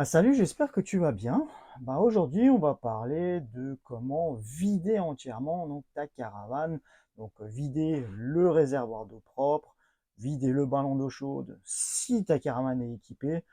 Salut, j'espère que tu vas bien. Aujourd'hui, on va parler de comment vider entièrement donc, ta caravane. Donc, vider le réservoir d'eau propre, vider le ballon d'eau chaude si ta caravane est équipée,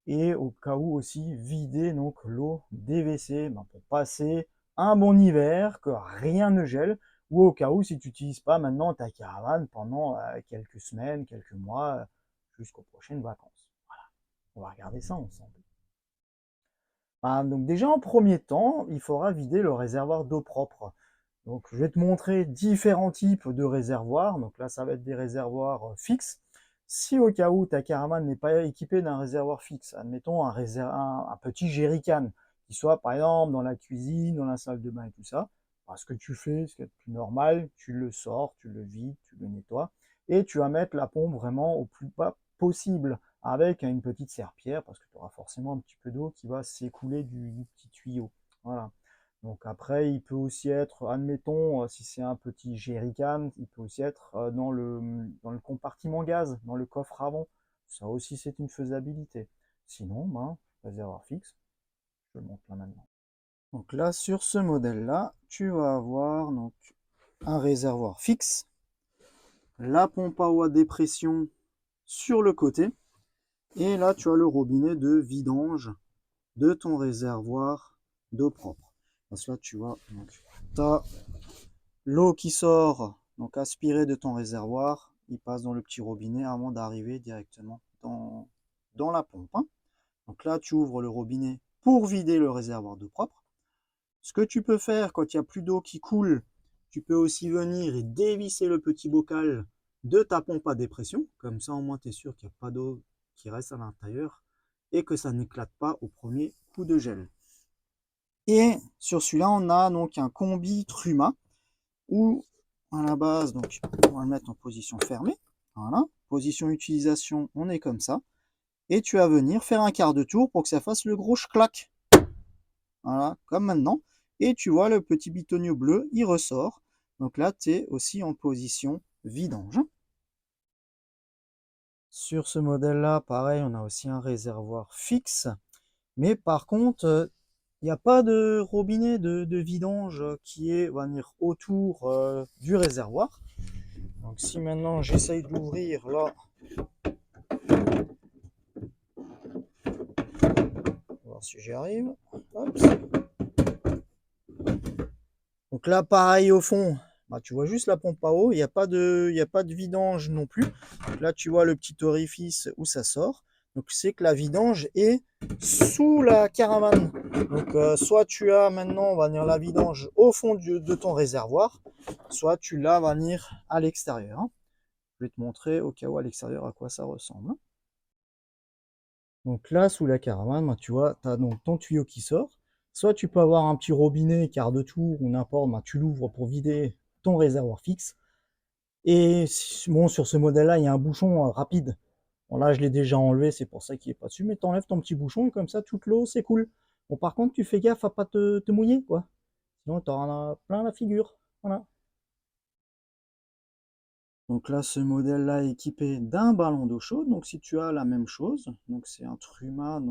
et au cas où aussi vider donc l'eau des WC pour passer un bon hiver, que rien ne gèle, ou au cas où si tu n'utilises pas maintenant ta caravane pendant quelques semaines, quelques mois, jusqu'aux prochaines vacances. Voilà, on va regarder ça ensemble. Donc déjà en premier temps, il faudra vider le réservoir d'eau propre. Donc je vais te montrer différents types de réservoirs. Donc là, ça va être des réservoirs fixes. Si au cas où ta caravane n'est pas équipée d'un réservoir fixe, admettons un petit jerrycan qui soit par exemple dans la cuisine, dans la salle de bain et tout ça, ce que tu fais, ce qui est plus normal, tu le sors, tu le vides, tu le nettoies et tu vas mettre la pompe vraiment au plus bas possible avec une petite serpillière parce que tu auras forcément un petit peu d'eau qui va s'écouler du petit tuyau. Voilà. Donc après, il peut aussi être, admettons, si c'est un petit jerrycan, il peut aussi être dans le compartiment gaz, dans le coffre avant. Ça aussi, c'est une faisabilité. Sinon, réservoir fixe, je le montre là maintenant. Donc là, sur ce modèle-là, tu vas avoir donc un réservoir fixe, la pompe à eau à dépression sur le côté, et là, tu as le robinet de vidange de ton réservoir d'eau propre. Parce que là, tu vois, tu as l'eau qui sort, donc aspirée de ton réservoir, il passe dans le petit robinet avant d'arriver directement dans la pompe. Donc là, tu ouvres le robinet pour vider le réservoir d'eau propre. Ce que tu peux faire quand il n'y a plus d'eau qui coule, tu peux aussi venir et dévisser le petit bocal de ta pompe à dépression. Comme ça, au moins, tu es sûr qu'il n'y a pas d'eau qui reste à l'intérieur et que ça n'éclate pas au premier coup de gel. Et sur celui-là, on a donc un combi Truma où à la base, donc on va le mettre en position fermée. Voilà, position utilisation, on est comme ça. Et tu vas venir faire un quart de tour pour que ça fasse le gros clac. Voilà, comme maintenant. Et tu vois le petit bitonio bleu, il ressort. Donc là, tu es aussi en position vidange. Sur ce modèle-là, pareil, on a aussi un réservoir fixe. Mais par contre, il n'y a pas de robinet de vidange qui est, va dire, autour du réservoir. Donc si maintenant j'essaye d'ouvrir là, on va voir si j'y arrive. Hop. Donc là, pareil au fond, tu vois juste la pompe à eau, il n'y a pas de vidange non plus. Donc là, tu vois le petit orifice où ça sort. Donc c'est que la vidange est sous la caravane. Donc soit tu as maintenant, on va dire, la vidange au fond de ton réservoir, soit tu l'as, va venir à l'extérieur. Je vais te montrer au cas où à l'extérieur à quoi ça ressemble. Donc là, sous la caravane, tu vois, tu as donc ton tuyau qui sort. Soit tu peux avoir un petit robinet, quart de tour ou n'importe, tu l'ouvres pour vider ton réservoir fixe. Et bon, sur ce modèle-là, il y a un bouchon rapide. Bon, là, je l'ai déjà enlevé, c'est pour ça qu'il n'est pas dessus, mais tu enlèves ton petit bouchon et comme ça, toute l'eau s'écoule. Bon, par contre, tu fais gaffe à pas te mouiller, quoi. Sinon, tu auras plein la figure. Voilà. Donc là, ce modèle-là est équipé d'un ballon d'eau chaude. Donc si tu as la même chose, donc c'est un Truma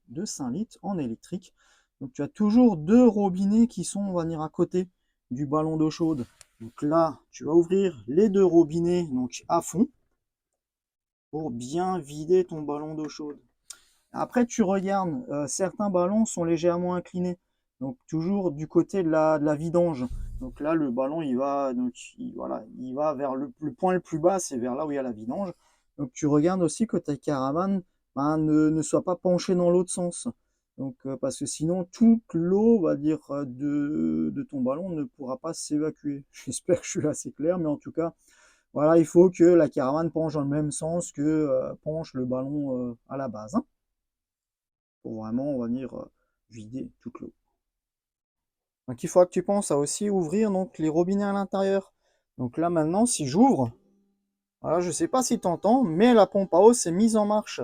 de 5 litres en électrique. Donc tu as toujours deux robinets qui sont, on va dire, à côté du ballon d'eau chaude. Donc là, tu vas ouvrir les deux robinets donc à fond pour bien vider ton ballon d'eau chaude. Après, tu regardes, certains ballons sont légèrement inclinés. Donc toujours du côté de la vidange. Donc là, le ballon, il va vers le point le plus bas, c'est vers là où il y a la vidange. Donc tu regardes aussi que ta caravane ne soit pas penchée dans l'autre sens. Donc, parce que sinon, toute l'eau, va dire, de ton ballon ne pourra pas s'évacuer. J'espère que je suis assez clair, mais en tout cas, voilà, il faut que la caravane penche dans le même sens que penche le ballon à la base. Pour vraiment, on va dire, vider toute l'eau. Donc il faudra que tu penses à aussi ouvrir donc, les robinets à l'intérieur. Donc là maintenant, si j'ouvre, voilà, je ne sais pas si tu entends, mais la pompe à eau s'est mise en marche.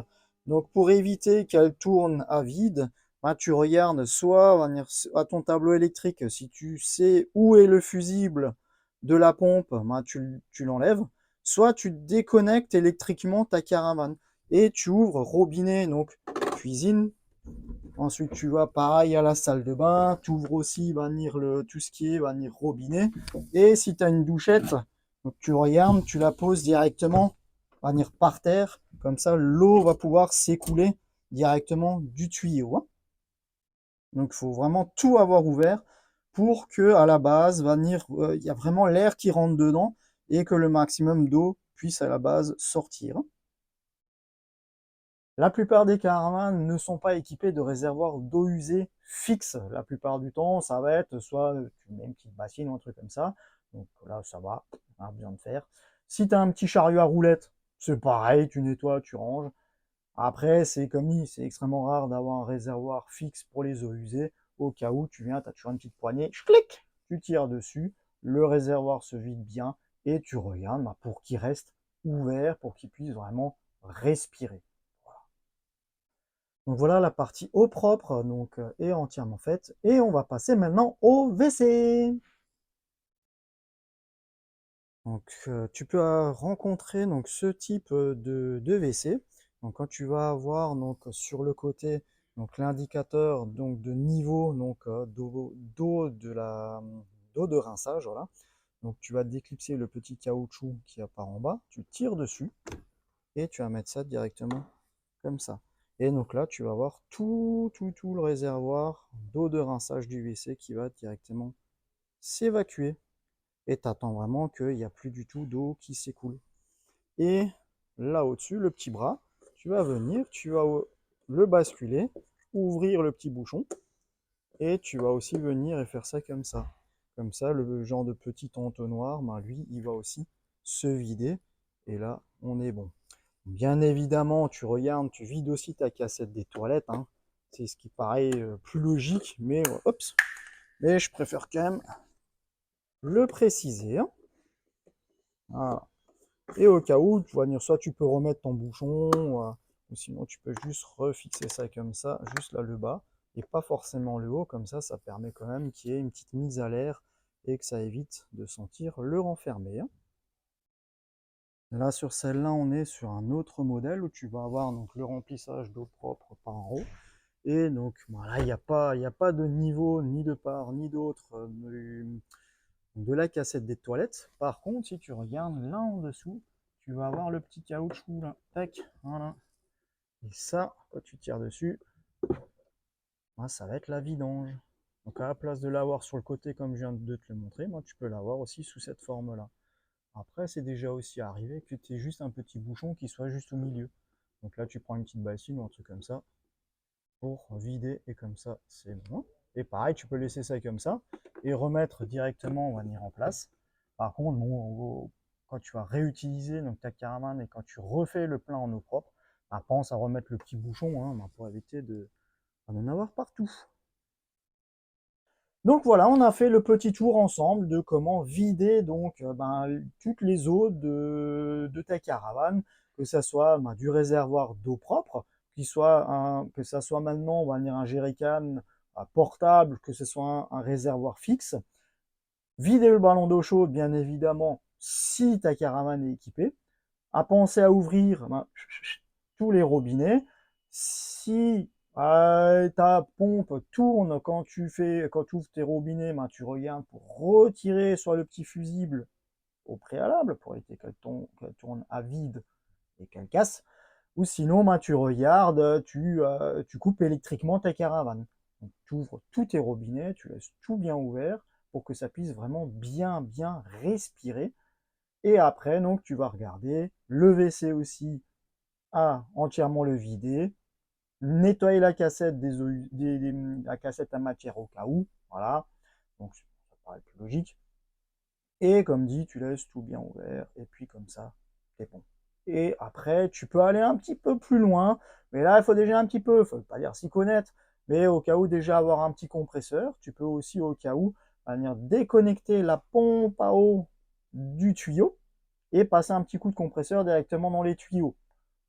Donc pour éviter qu'elle tourne à vide, tu regardes soit à ton tableau électrique, si tu sais où est le fusible de la pompe, tu l'enlèves, soit tu déconnectes électriquement ta caravane et tu ouvres robinet donc cuisine Ensuite, tu vas pareil à la salle de bain, tu ouvres aussi tout ce qui est robinet. Et si tu as une douchette, donc tu regardes, tu la poses directement par terre. Comme ça, l'eau va pouvoir s'écouler directement du tuyau, hein. Donc, il faut vraiment tout avoir ouvert pour que à la base, il y a vraiment l'air qui rentre dedans et que le maximum d'eau puisse à la base sortir. La plupart des caravanes ne sont pas équipés de réservoirs d'eau usée fixes. La plupart du temps, ça va être soit tu mets une petite bassine ou un truc comme ça. Donc là, ça va, on a besoin de faire. Si tu as un petit chariot à roulettes, c'est pareil, tu nettoies, tu ranges. Après, c'est comme dit, c'est extrêmement rare d'avoir un réservoir fixe pour les eaux usées. Au cas où tu viens, tu as toujours une petite poignée, clic, tu tires dessus, le réservoir se vide bien et tu regardes pour qu'il reste ouvert, pour qu'il puisse vraiment respirer. Donc voilà, la partie eau propre est entièrement faite. Et on va passer maintenant au WC. Donc tu peux rencontrer ce type de WC. Donc quand tu vas avoir sur le côté l'indicateur de niveau d'eau de rinçage, voilà. Donc tu vas déclipser le petit caoutchouc qui apparaît en bas, tu tires dessus et tu vas mettre ça directement comme ça. Et donc là, tu vas avoir tout le réservoir d'eau de rinçage du WC qui va directement s'évacuer. Et tu attends vraiment qu'il n'y a plus du tout d'eau qui s'écoule. Et là au-dessus, le petit bras, tu vas venir, tu vas le basculer, ouvrir le petit bouchon, et tu vas aussi venir et faire ça comme ça. Comme ça, le genre de petit entonnoir, lui, il va aussi se vider. Et là, on est bon. Bien évidemment, tu regardes, tu vides aussi ta cassette des toilettes, hein. C'est ce qui paraît plus logique, mais mais je préfère quand même le préciser, hein. Voilà. Et au cas où, tu vas venir, soit tu peux remettre ton bouchon, ou sinon tu peux juste refixer ça comme ça, juste là le bas, et pas forcément le haut, comme ça permet quand même qu'il y ait une petite mise à l'air et que ça évite de sentir le renfermé, hein. Là, sur celle-là, on est sur un autre modèle où tu vas avoir le remplissage d'eau propre par en haut. Et donc, voilà, il y a pas de niveau ni de part ni d'autre de la cassette des toilettes. Par contre, si tu regardes là en dessous, tu vas avoir le petit caoutchouc là. Tac, voilà. Et ça, quand tu tires dessus, ça va être la vidange. Donc, à la place de l'avoir sur le côté comme je viens de te le montrer, tu peux l'avoir aussi sous cette forme-là. Après, c'est déjà aussi arrivé que tu aies juste un petit bouchon qui soit juste au milieu. Donc là, tu prends une petite bassine ou un truc comme ça pour vider et comme ça, c'est bon. Et pareil, tu peux laisser ça comme ça et remettre directement, on va venir en place. Par contre, quand tu vas réutiliser ta caravane et quand tu refais le plein en eau propre, pense à remettre le petit bouchon, hein, pour éviter d'en avoir partout. Donc voilà, on a fait le petit tour ensemble de comment vider toutes les eaux de ta caravane, que ça soit du réservoir d'eau propre, que ça soit maintenant, on va dire un jerrycan portable, que ce soit un réservoir fixe. Vider le ballon d'eau chaude, bien évidemment, si ta caravane est équipée. À penser à ouvrir tous les robinets. Si ta pompe tourne quand tu ouvres tes robinets, tu regardes pour retirer soit le petit fusible au préalable pour éviter qu'elle tourne à vide et qu'elle casse, ou sinon tu regardes, tu coupes électriquement ta caravane. Tu ouvres tous tes robinets, tu laisses tout bien ouvert pour que ça puisse vraiment bien respirer. Et après, tu vas regarder le WC aussi à entièrement le vider, nettoyer la cassette la cassette à matière au cas où, voilà. Donc ça paraît plus logique. Et comme dit, tu laisses tout bien ouvert et puis comme ça, c'est bon. Et après, tu peux aller un petit peu plus loin, mais là, il faut déjà un petit peu, faut pas dire s'y connaître, mais au cas où déjà avoir un petit compresseur, tu peux aussi au cas où venir déconnecter la pompe à eau du tuyau et passer un petit coup de compresseur directement dans les tuyaux.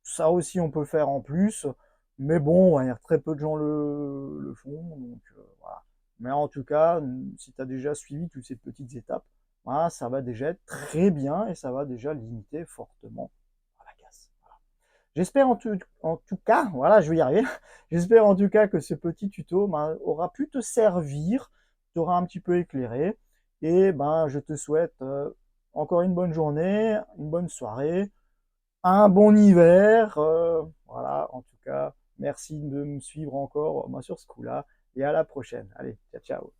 Ça aussi, on peut le faire en plus, mais bon, très peu de gens le font, donc voilà. Mais en tout cas, si tu as déjà suivi toutes ces petites étapes, ça va déjà être très bien et ça va déjà limiter fortement la casse. Voilà. J'espère en tout cas, voilà, je vais y arriver. J'espère en tout cas que ce petit tuto aura pu te servir, t'aura un petit peu éclairé. Et ben, je te souhaite encore une bonne journée, une bonne soirée, un bon hiver. Voilà, en tout cas, merci de me suivre encore moi, sur ce coup-là. Et à la prochaine. Allez, ciao, ciao.